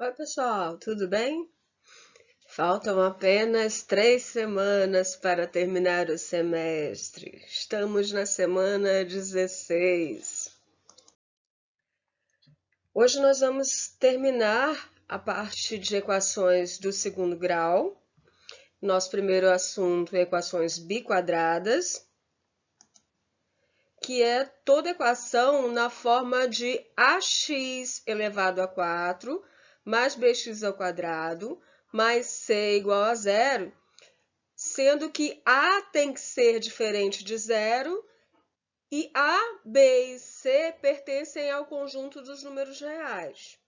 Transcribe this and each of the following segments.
Oi, pessoal, tudo bem? Faltam apenas 3 semanas para terminar o semestre. Estamos na semana 16. Hoje nós vamos terminar a parte de equações do segundo grau. Nosso primeiro assunto é equações biquadradas, que é toda equação na forma de ax elevado a 4 mais bx ao quadrado mais c igual a zero, sendo que A tem que ser diferente de zero e A, B e C pertencem ao conjunto dos números reais.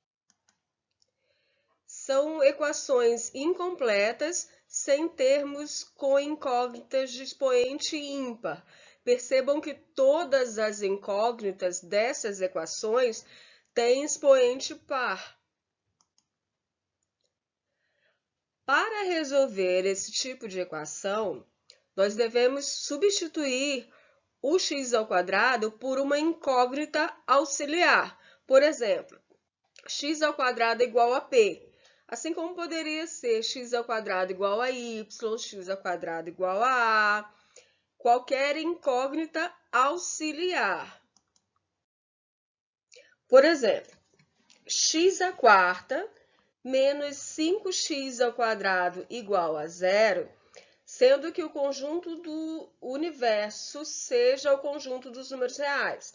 São equações incompletas sem termos com incógnitas de expoente ímpar. Percebam que todas as incógnitas dessas equações têm expoente par. Para resolver esse tipo de equação, nós devemos substituir o x ao quadrado por uma incógnita auxiliar. Por exemplo, x ao quadrado igual a p. Assim como poderia ser x ao quadrado igual a y, x ao quadrado igual a a, qualquer incógnita auxiliar. Por exemplo, x à quarta menos 5x ao quadrado igual a zero, sendo que o conjunto do universo seja o conjunto dos números reais.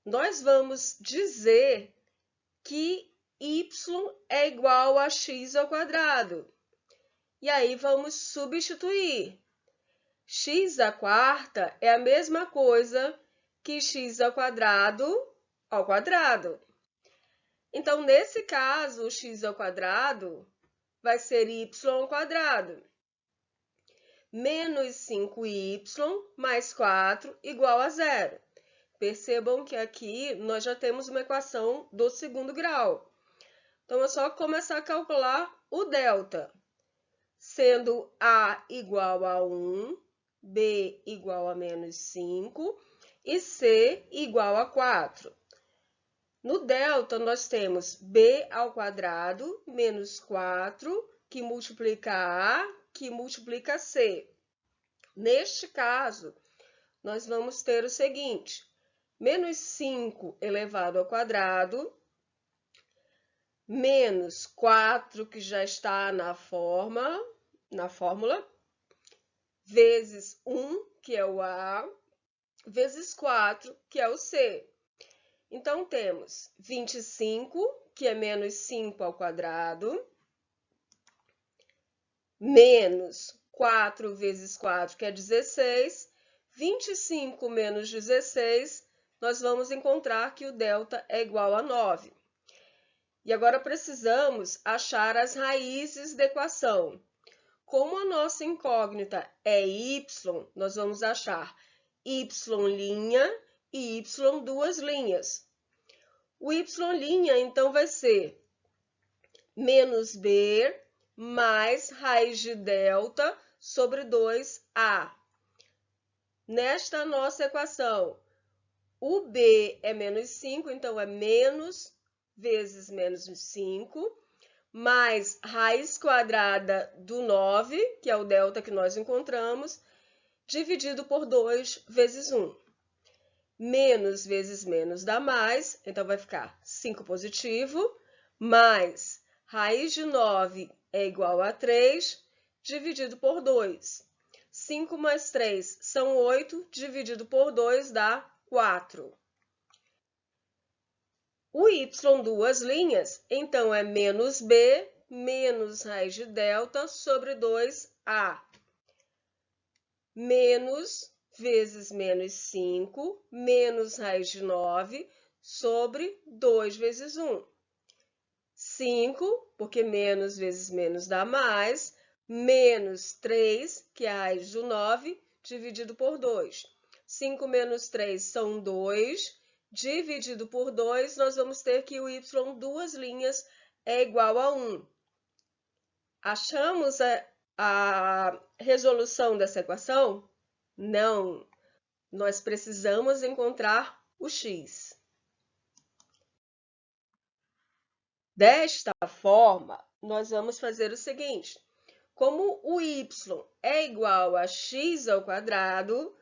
Nós vamos dizer que y é igual a x ao quadrado. E aí vamos substituir. X à quarta é a mesma coisa que x ao quadrado ao quadrado. Então, nesse caso, o x ao quadrado vai ser y ao quadrado. Menos 5y mais 4 igual a zero. Percebam que aqui nós já temos uma equação do segundo grau. Então, é só começar a calcular o delta, sendo A igual a 1, B igual a menos 5 e C igual a 4. No delta, nós temos b ao quadrado menos 4, que multiplica a, que multiplica c. Neste caso, nós vamos ter o seguinte: menos 5 elevado ao quadrado, menos 4, que já está na fórmula, vezes 1, que é o a, vezes 4, que é o c. Então, temos 25, que é menos 5 ao quadrado, menos 4 vezes 4, que é 16. 25 menos 16, nós vamos encontrar que o delta é igual a 9. E agora precisamos achar as raízes da equação. Como a nossa incógnita é y, nós vamos achar y' e y duas linhas. O y', então, vai ser menos b mais raiz de delta sobre 2a. Nesta nossa equação, o b é menos 5, então é menos vezes menos 5, mais raiz quadrada do 9, que é o delta que nós encontramos, dividido por 2 vezes 1. Menos vezes menos dá mais, então vai ficar 5 positivo, mais raiz de 9 é igual a 3, dividido por 2. 5 mais 3 são 8, dividido por 2 dá 4. O y duas linhas, então, é menos b menos raiz de delta sobre 2a. Menos vezes menos 5, menos raiz de 9, sobre 2 vezes 1. 5, porque menos vezes menos dá mais, menos 3, que é a raiz do 9, dividido por 2. 5 menos 3 são 2, dividido por 2, nós vamos ter que o y duas linhas é igual a 1. Achamos a resolução dessa equação? Não, nós precisamos encontrar o x. Desta forma, nós vamos fazer o seguinte. Como o y é igual a x ao quadrado,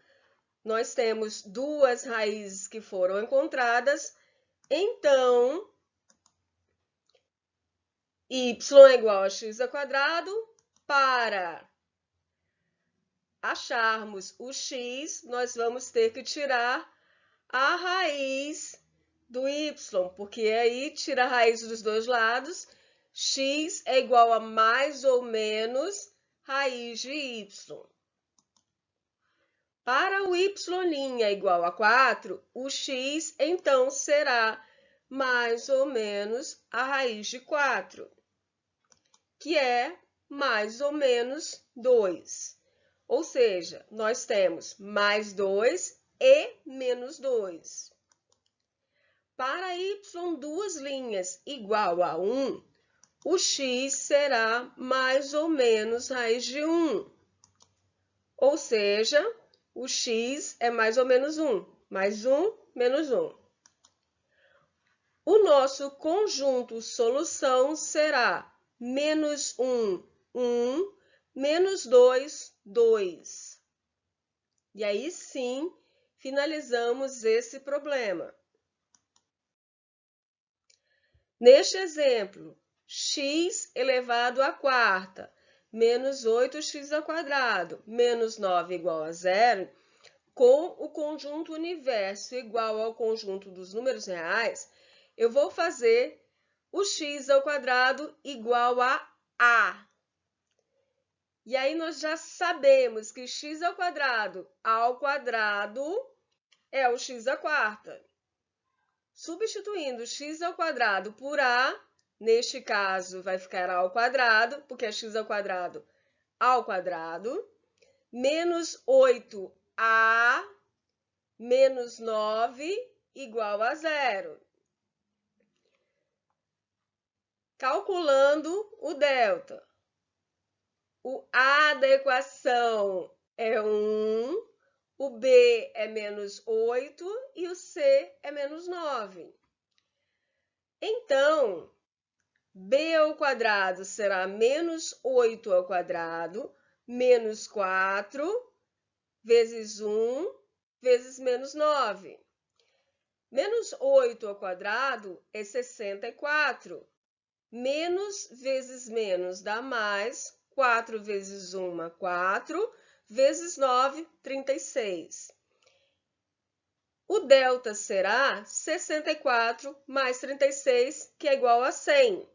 nós temos duas raízes que foram encontradas, então y é igual a x ao quadrado. Para acharmos o x, nós vamos ter que tirar a raiz do y, porque aí tira a raiz dos dois lados, x é igual a mais ou menos raiz de y. Para o y' igual a 4, o x então será mais ou menos a raiz de 4, que é mais ou menos 2. Ou seja, nós temos mais 2 e menos 2. Para y, duas linhas igual a 1, o x será mais ou menos raiz de 1. Ou seja, o x é mais ou menos 1. Mais 1, menos 1. O nosso conjunto solução será menos 1, 1, menos 2, 2. E aí sim, finalizamos esse problema. Neste exemplo, x elevado à quarta, menos 8x ao quadrado, menos 9 igual a 0, com o conjunto universo igual ao conjunto dos números reais, eu vou fazer o x ao quadrado igual a A. E aí nós já sabemos que x ao quadrado é o x à quarta. Substituindo x ao quadrado por A, neste caso vai ficar A ao quadrado, porque é x ao quadrado, menos 8A menos 9 igual a 0. Calculando o delta. O A da equação é 1, o B é menos 8 e o C é menos 9. Então, B ao quadrado será menos 8 ao quadrado, menos 4, vezes 1, vezes menos 9. Menos 8 ao quadrado é 64. Menos vezes menos dá mais. 4 vezes 1, 4. Vezes 9, 36. O delta será 64 mais 36, que é igual a 100.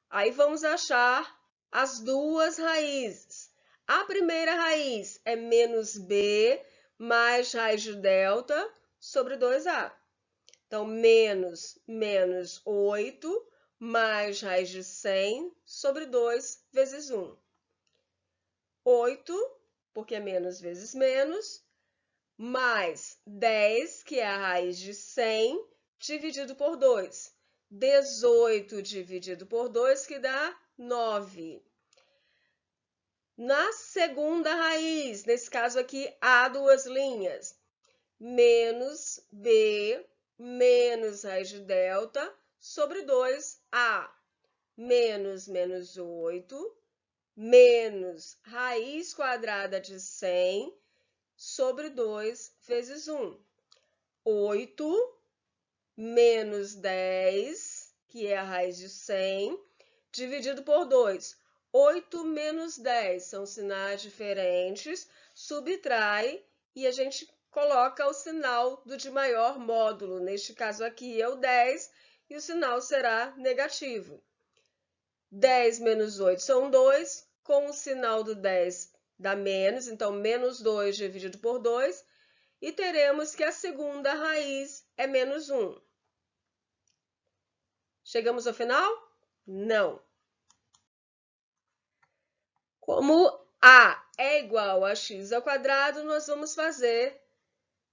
Aí vamos achar as duas raízes. A primeira raiz é menos b mais raiz de delta sobre 2a. Então, menos 8 mais raiz de 100 sobre 2 vezes 1. 8, porque é menos vezes menos, mais 10, que é a raiz de 100, dividido por 2. 18 dividido por 2, que dá 9. Na segunda raiz, nesse caso aqui, há duas linhas. Menos b menos raiz de delta sobre 2a. Menos 8 menos raiz quadrada de 100 sobre 2 vezes 1. 8 menos 10, que é a raiz de 100, dividido por 2. 8 menos 10 são sinais diferentes, subtrai e a gente coloca o sinal do de maior módulo. Neste caso aqui é o 10 e o sinal será negativo. 10 menos 8 são 2, com o sinal do 10 dá menos, então menos 2 dividido por 2, e teremos que a segunda raiz é menos 1. Chegamos ao final? Não. Como A é igual a x ao quadrado, nós vamos fazer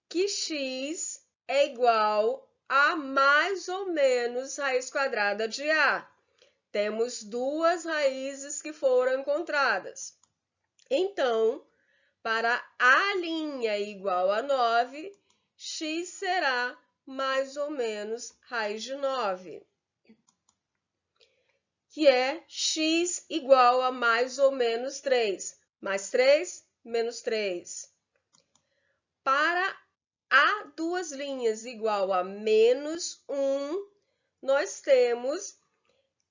que x é igual a mais ou menos raiz quadrada de A. Temos duas raízes que foram encontradas. Então, para A' igual a 9, x será mais ou menos raiz de 9. que é x igual a mais ou menos 3. Mais 3, menos 3. Para a duas linhas igual a menos 1, nós temos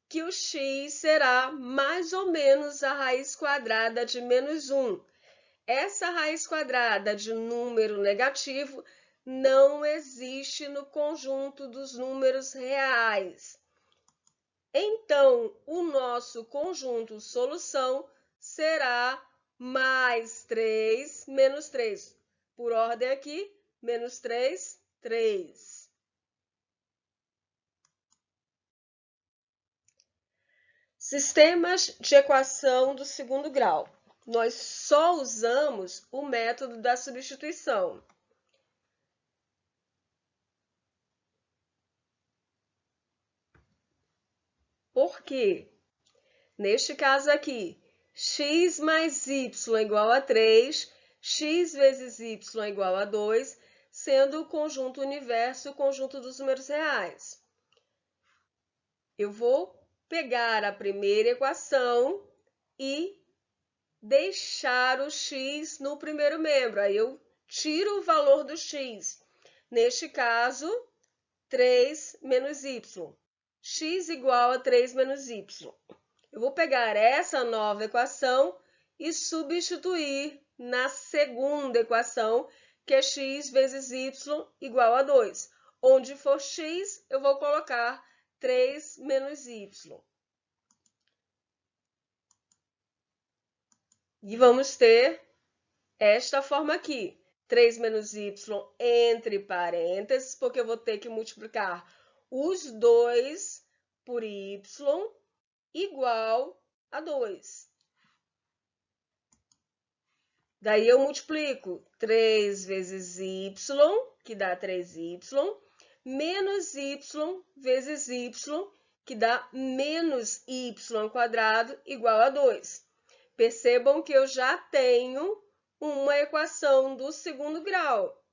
que o x será mais ou menos a raiz quadrada de menos 1. Essa raiz quadrada de número negativo não existe no conjunto dos números reais. Então, o nosso conjunto solução será mais 3 menos 3. Por ordem aqui, menos 3, 3. Sistemas de equação do segundo grau. Nós só usamos o método da substituição. Por quê? Neste caso aqui, x mais y igual a 3, x vezes y igual a 2, sendo o conjunto universo o conjunto dos números reais. Eu vou pegar a primeira equação e deixar o x no primeiro membro. Aí eu tiro o valor do x. Neste caso, 3 menos y. X igual a 3 menos y. Eu vou pegar essa nova equação e substituir na segunda equação, que é x vezes y igual a 2. Onde for x, eu vou colocar 3 menos y. E vamos ter esta forma aqui. 3 menos y entre parênteses, porque eu vou ter que multiplicar os dois por y igual a 2. Daí eu multiplico 3 vezes y, que dá 3y, menos y vezes y, que dá menos y quadrado igual a 2. Percebam que eu já tenho uma equação do segundo grau.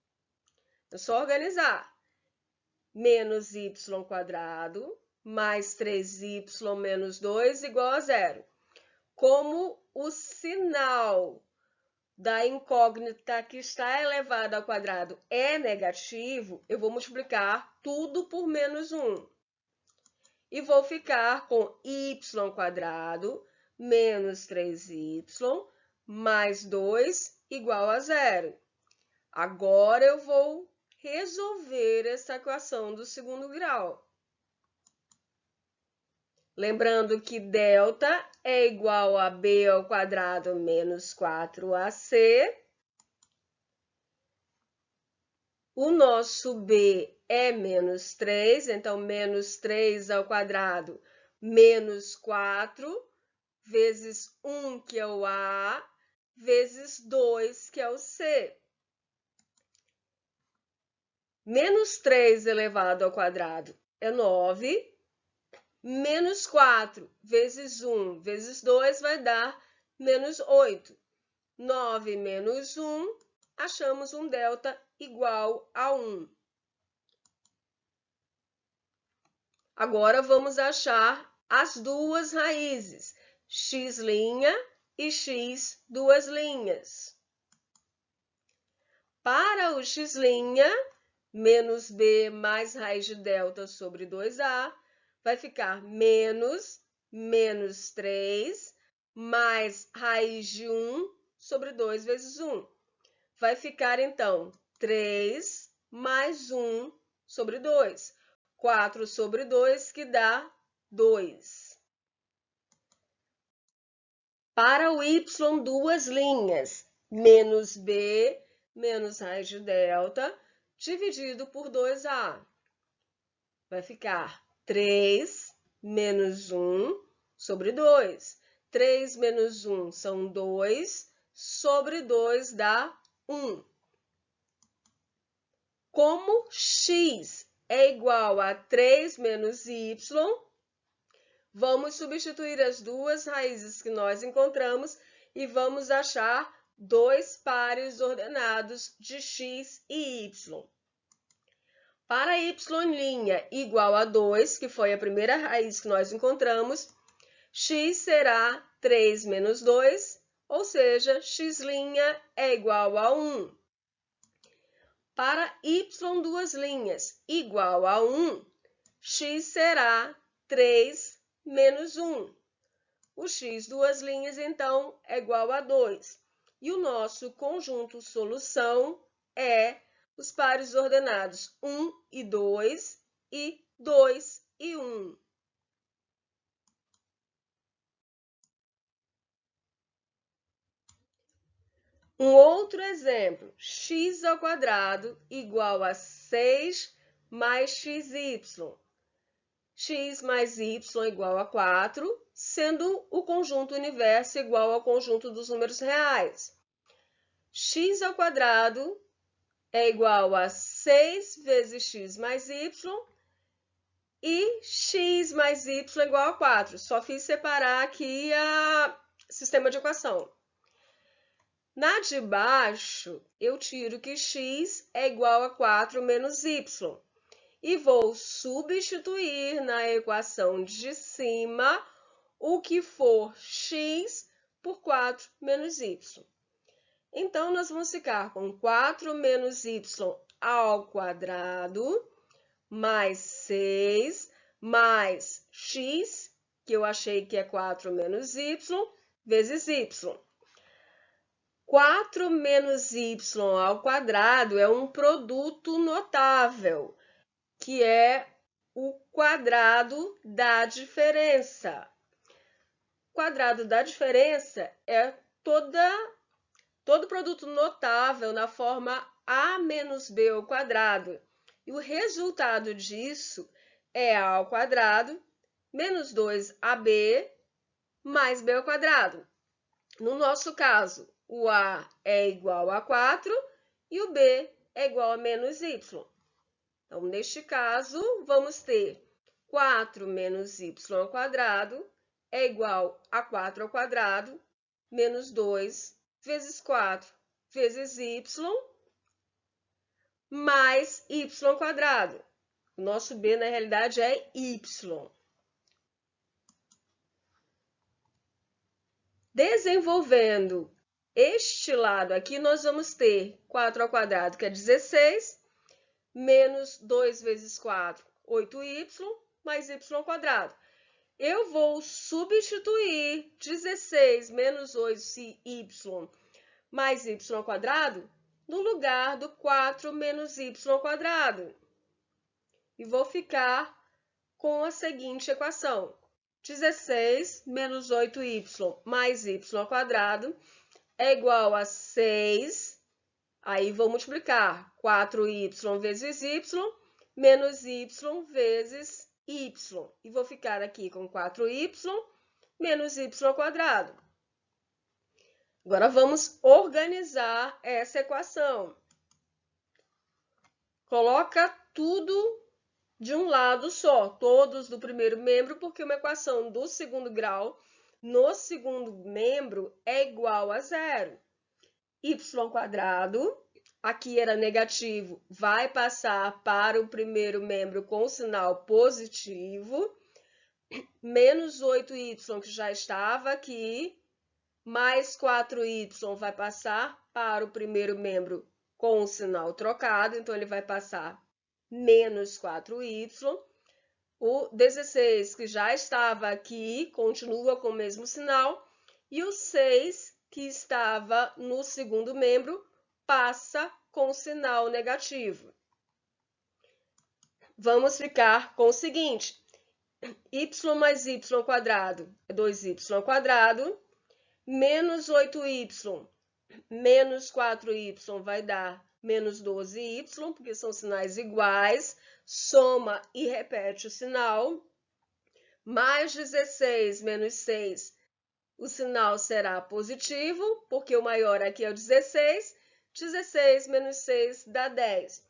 É só organizar. Menos y quadrado mais 3y menos 2 igual a 0. Como o sinal da incógnita que está elevado ao quadrado é negativo, eu vou multiplicar tudo por menos 1. E vou ficar com y quadrado menos 3y mais 2 igual a 0. Agora eu vou resolver essa equação do segundo grau. Lembrando que delta é igual a b ao quadrado menos 4ac. O nosso b é menos 3, então menos 3 ao quadrado menos 4, vezes 1, que é o a, vezes 2, que é o c. Menos 3 elevado ao quadrado é 9. Menos 4 vezes 1 vezes 2 vai dar menos 8. 9 menos 1, achamos um delta igual a 1. Agora vamos achar as duas raízes, x' e x duas linhas. Para o x', menos b mais raiz de delta sobre 2a, vai ficar menos 3 mais raiz de 1 sobre 2 vezes 1. Vai ficar, então, 3 mais 1 sobre 2. 4 sobre 2, que dá 2. Para o y, duas linhas, menos b menos raiz de delta, dividido por 2a. Vai ficar 3 menos 1 sobre 2. 3 menos 1 são 2, sobre 2 dá 1. Como x é igual a 3 menos y, vamos substituir as duas raízes que nós encontramos e vamos achar dois pares ordenados de x e y. Para y' igual a 2, que foi a primeira raiz que nós encontramos, x será 3 menos 2, ou seja, x' é igual a 1. Para y duas linhas igual a 1, x será 3 menos 1. O x duas linhas, então, é igual a 2. E o nosso conjunto solução é os pares ordenados 1 e 2 e 2 e 1. Um outro exemplo, x² igual a 6 mais xy. X mais y igual a 4, sendo o conjunto universo igual ao conjunto dos números reais. x² é igual a 6 vezes x mais y e x mais y igual a 4. Só fiz separar aqui o sistema de equação. Na de baixo, eu tiro que x é igual a 4 menos y. E vou substituir na equação de cima o que for x por 4 menos y. Então, nós vamos ficar com 4 menos y ao quadrado, mais 6, mais x, que eu achei que é 4 menos y, vezes y. 4 menos y ao quadrado é um produto notável, que é o quadrado da diferença. O quadrado da diferença é todo produto notável na forma a menos b ao quadrado. E o resultado disso é a ao quadrado menos 2ab mais b ao quadrado. No nosso caso, o a é igual a 4 e o b é igual a menos y. Então, neste caso, vamos ter 4 menos y ao quadrado é igual a 4 ao quadrado menos 2 vezes 4 vezes y mais y ao quadrado. O nosso b, na realidade, é y. Desenvolvendo este lado aqui, nós vamos ter 4 ao quadrado, que é 16, menos 2 vezes 4, 8y, mais y ao quadrado. Eu vou substituir 16 menos 8y mais y ao quadrado no lugar do 4 menos y ao quadrado. E vou ficar com a seguinte equação. 16 menos 8y mais y ao quadrado é igual a 6. Aí vou multiplicar 4y vezes y menos y vezes y. E vou ficar aqui com 4y menos y ao quadrado. Agora vamos organizar essa equação. Coloca tudo de um lado só, todos do primeiro membro, porque uma equação do segundo grau no segundo membro é igual a 0. Y², aqui era negativo, vai passar para o primeiro membro com o sinal positivo, menos 8y, que já estava aqui, mais 4y vai passar para o primeiro membro com o sinal trocado, então ele vai passar menos 4y. O 16, que já estava aqui, continua com o mesmo sinal. E o 6, que estava no segundo membro, passa com o sinal negativo. Vamos ficar com o seguinte. Y mais y² é 2y², menos 8y menos 4y vai dar menos 12y, porque são sinais iguais, soma e repete o sinal, mais 16 menos 6, o sinal será positivo, porque o maior aqui é o 16, 16 menos 6 dá 10.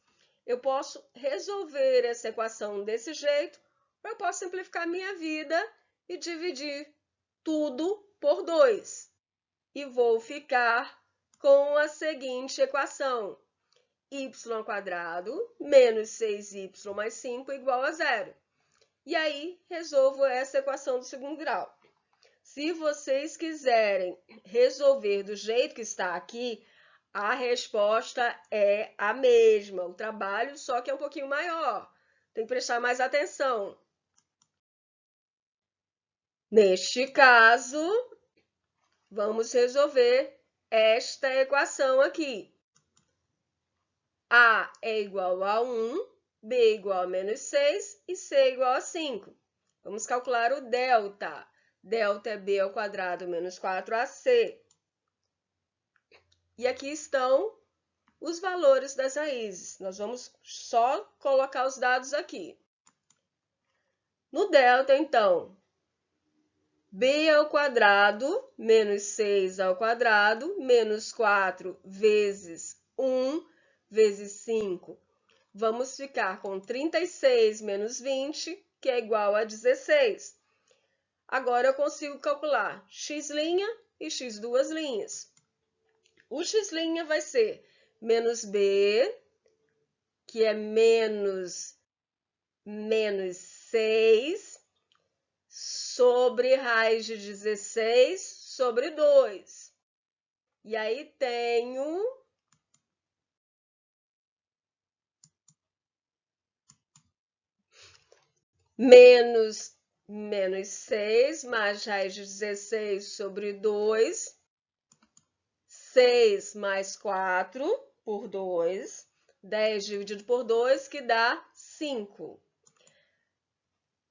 Eu posso resolver essa equação desse jeito, ou eu posso simplificar minha vida e dividir tudo por 2. E vou ficar com a seguinte equação. Y² menos 6y mais 5 igual a 0. E aí, resolvo essa equação do segundo grau. Se vocês quiserem resolver do jeito que está aqui, a resposta é a mesma. O trabalho só que é um pouquinho maior. Tem que prestar mais atenção. Neste caso, vamos resolver esta equação aqui. A é igual a 1, B é igual a menos 6 e C é igual a 5. Vamos calcular o delta. Delta é B ao quadrado menos 4AC. E aqui estão os valores das raízes. Nós vamos só colocar os dados aqui. No delta, então, B ao quadrado menos 6 ao quadrado menos 4 vezes 1 vezes 5. Vamos ficar com 36 menos 20, que é igual a 16. Agora eu consigo calcular x' e x duas linhas. O x' vai ser menos b, que é menos 6, sobre raiz de 16 sobre 2. E aí tenho menos 6 mais raiz de 16 sobre 2. 6 mais 4 por 2. 10 dividido por 2, que dá 5.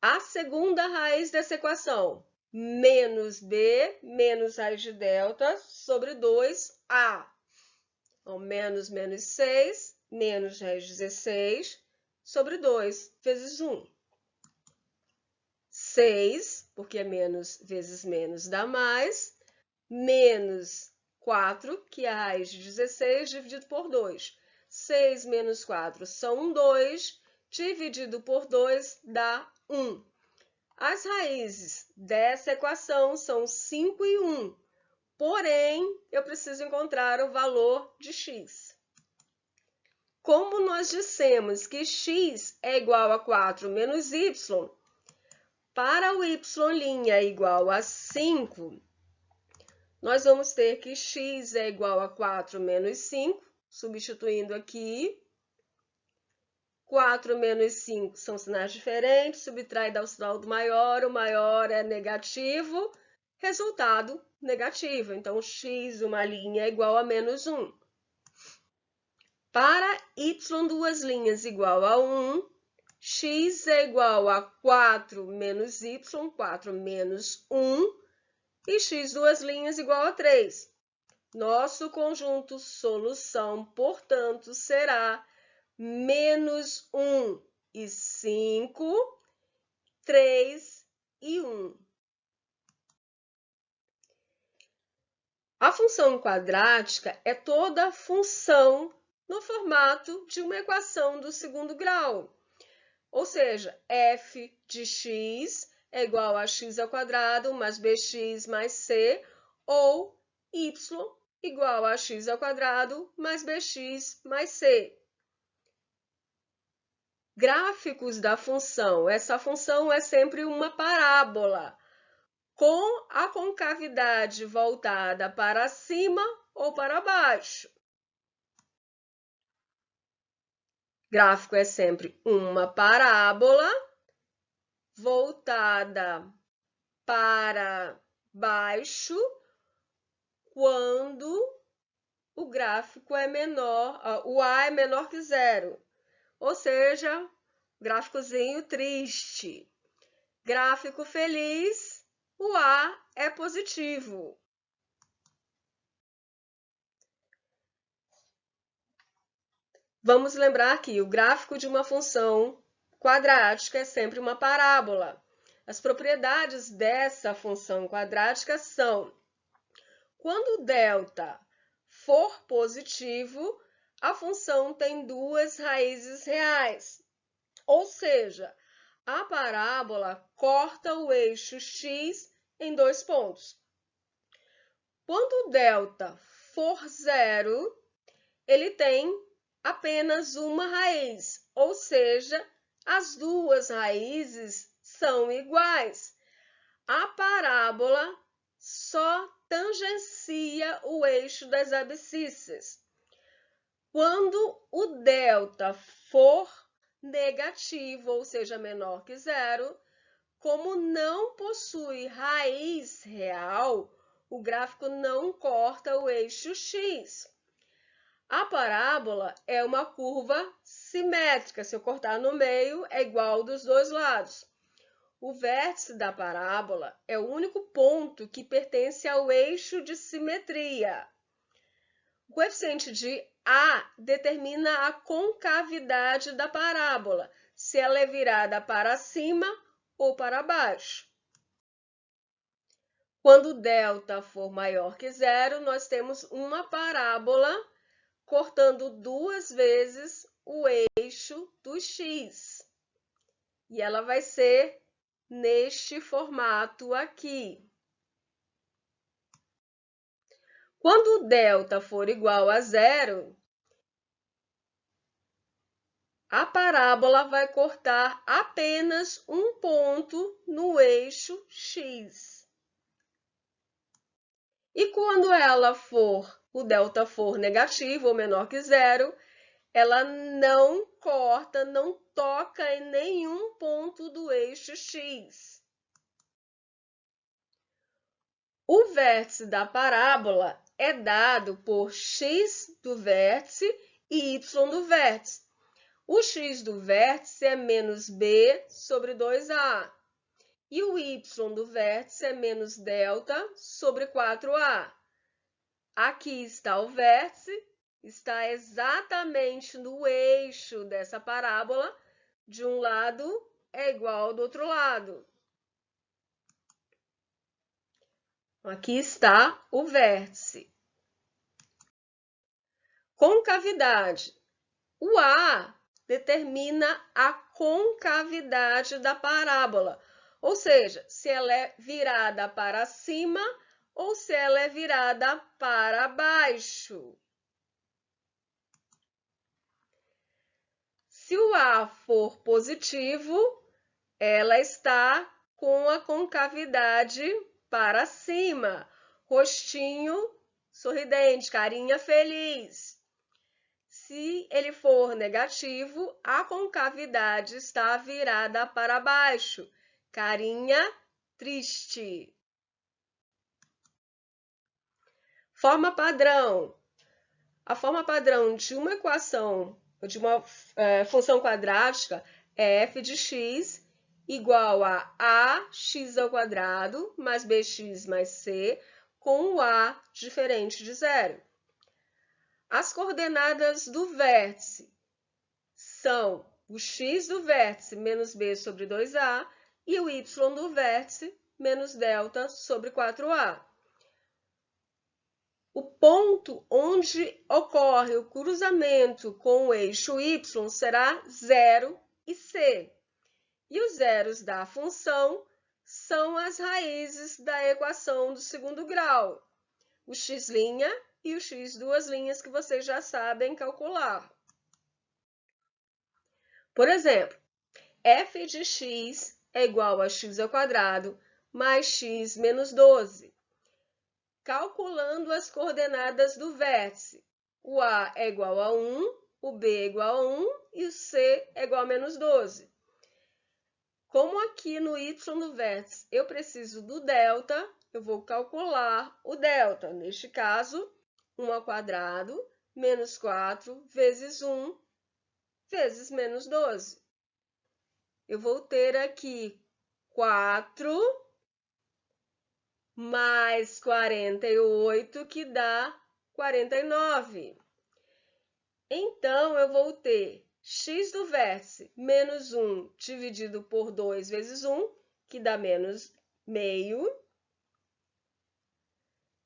A segunda raiz dessa equação, menos b, menos raiz de delta, sobre 2a. Então, menos 6, menos raiz de 16, sobre 2, vezes 1. 6, porque é menos vezes menos dá mais, menos 4, que é a raiz de 16, dividido por 2. 6 menos 4 são 2, dividido por 2 dá 1. As raízes dessa equação são 5 e 1, porém, eu preciso encontrar o valor de x. Como nós dissemos que x é igual a 4 menos y, para o y' é igual a 5, nós vamos ter que x é igual a 4 menos 5, substituindo aqui. 4 menos 5 são sinais diferentes, subtrai dá o sinal do maior, o maior é negativo, resultado negativo. Então, x, uma linha, é igual a menos 1. Para y, duas linhas, igual a 1, x é igual a 4 menos y, 4 menos 1, e x, duas linhas, igual a 3. Nosso conjunto solução, portanto, será menos 1 e 5, 3 e 1. A função quadrática é toda função no formato de uma equação do segundo grau. Ou seja, f de x é igual a x ao quadrado mais bx mais c, ou y igual a x ao quadrado mais bx mais c. Gráficos da função. Essa função é sempre uma parábola, com a concavidade voltada para cima ou para baixo. Gráfico é sempre uma parábola voltada para baixo quando o gráfico é menor, o A é menor que zero. Ou seja, gráficozinho triste. Gráfico feliz, o A é positivo. Vamos lembrar que o gráfico de uma função quadrática é sempre uma parábola. As propriedades dessa função quadrática são: quando delta for positivo, a função tem duas raízes reais. Ou seja, a parábola corta o eixo x em dois pontos. Quando delta for zero, ele tem apenas uma raiz, ou seja, as duas raízes são iguais. A parábola só tangencia o eixo das abscissas. Quando o delta for negativo, ou seja, menor que zero, como não possui raiz real, o gráfico não corta o eixo x. A parábola é uma curva simétrica. Se eu cortar no meio, é igual dos dois lados. O vértice da parábola é o único ponto que pertence ao eixo de simetria. O coeficiente de A determina a concavidade da parábola, se ela é virada para cima ou para baixo. Quando delta for maior que zero, nós temos uma parábola cortando duas vezes o eixo do x. E ela vai ser neste formato aqui. Quando o delta for igual a zero, a parábola vai cortar apenas um ponto no eixo x. E quando o delta for negativo ou menor que zero, ela não corta, não toca em nenhum ponto do eixo x. O vértice da parábola é dado por x do vértice e y do vértice. O x do vértice é menos b sobre 2a. E o y do vértice é menos delta sobre 4a. Aqui está o vértice, está exatamente no eixo dessa parábola. De um lado é igual do outro lado. Aqui está o vértice. Concavidade. O A determina a concavidade da parábola, ou seja, se ela é virada para cima ou se ela é virada para baixo. Se o A for positivo, ela está com a concavidade para cima, rostinho sorridente, carinha feliz. Se ele for negativo, a concavidade está virada para baixo, carinha triste. Forma padrão. A forma padrão de uma equação, de uma função quadrática é f de x igual a ax ao quadrado mais bx mais c, com o a diferente de zero. As coordenadas do vértice são o x do vértice menos b sobre 2a e o y do vértice menos delta sobre 4a. O ponto onde ocorre o cruzamento com o eixo y será 0 e c. E os zeros da função são as raízes da equação do segundo grau, o x' e o x duas linhas que vocês já sabem calcular. Por exemplo, f de x é igual a x ao quadrado mais x menos 12. Calculando as coordenadas do vértice, o a é igual a 1, o b é igual a 1 e o c é igual a menos 12. Como aqui no y do vértice eu preciso do delta, eu vou calcular o delta. Neste caso, 1 ao quadrado menos 4 vezes 1 vezes menos 12. Eu vou ter aqui 4 mais 48, que dá 49. Então, eu vou ter x do vértice menos 1 dividido por 2 vezes 1, que dá menos meio,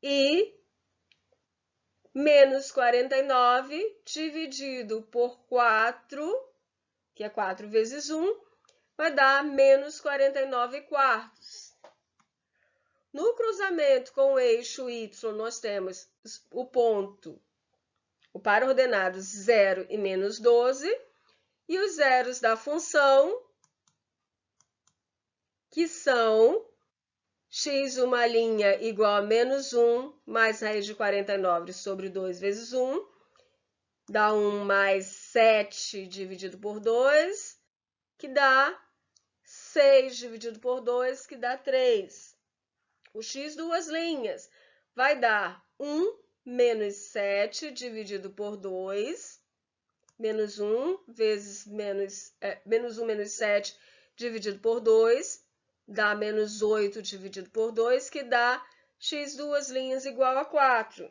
e menos 49 dividido por 4, que é 4 vezes 1, vai dar menos 49 quartos. No cruzamento com o eixo y, nós temos o ponto, o par ordenados 0 e menos 12, e os zeros da função, que são x uma linha igual a menos 1 mais raiz de 49 sobre 2 vezes 1, dá 1 mais 7 dividido por 2, que dá 6 dividido por 2, que dá 3. O x duas linhas vai dar 1 menos 7 dividido por 2, menos 1 vezes menos 1 menos 7 dividido por 2, dá menos 8 dividido por 2, que dá x duas linhas igual a 4.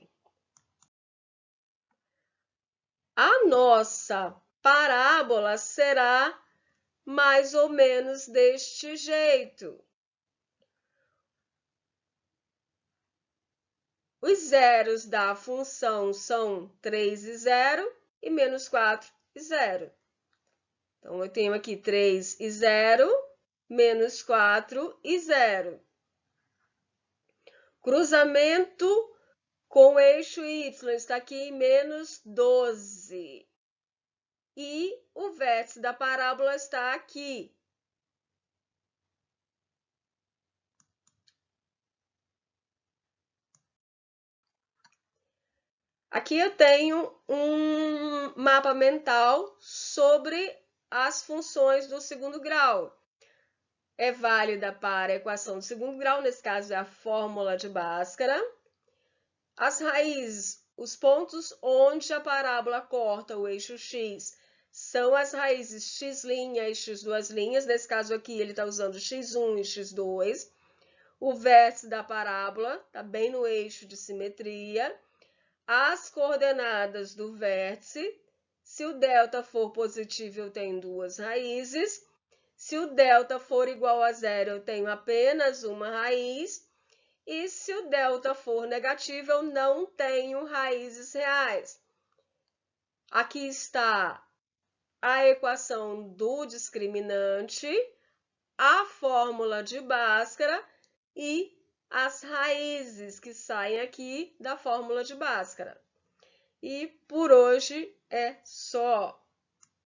A nossa parábola será mais ou menos deste jeito. Os zeros da função são 3 e 0 e menos 4 e 0. Então, eu tenho aqui 3 e 0, menos 4 e 0. Cruzamento com o eixo y está aqui em menos 12. E o vértice da parábola está aqui. Aqui eu tenho um mapa mental sobre as funções do segundo grau. É válida para a equação do segundo grau, nesse caso é a fórmula de Bhaskara. As raízes, os pontos onde a parábola corta o eixo x, são as raízes x' e x duas linhas. Nesse caso aqui, ele está usando x1 e x2. O vértice da parábola está bem no eixo de simetria. As coordenadas do vértice, se o delta for positivo, eu tenho duas raízes. Se o delta for igual a zero, eu tenho apenas uma raiz. E se o delta for negativo, eu não tenho raízes reais. Aqui está a equação do discriminante, a fórmula de Bhaskara e as raízes que saem aqui da fórmula de Bhaskara. E por hoje é só.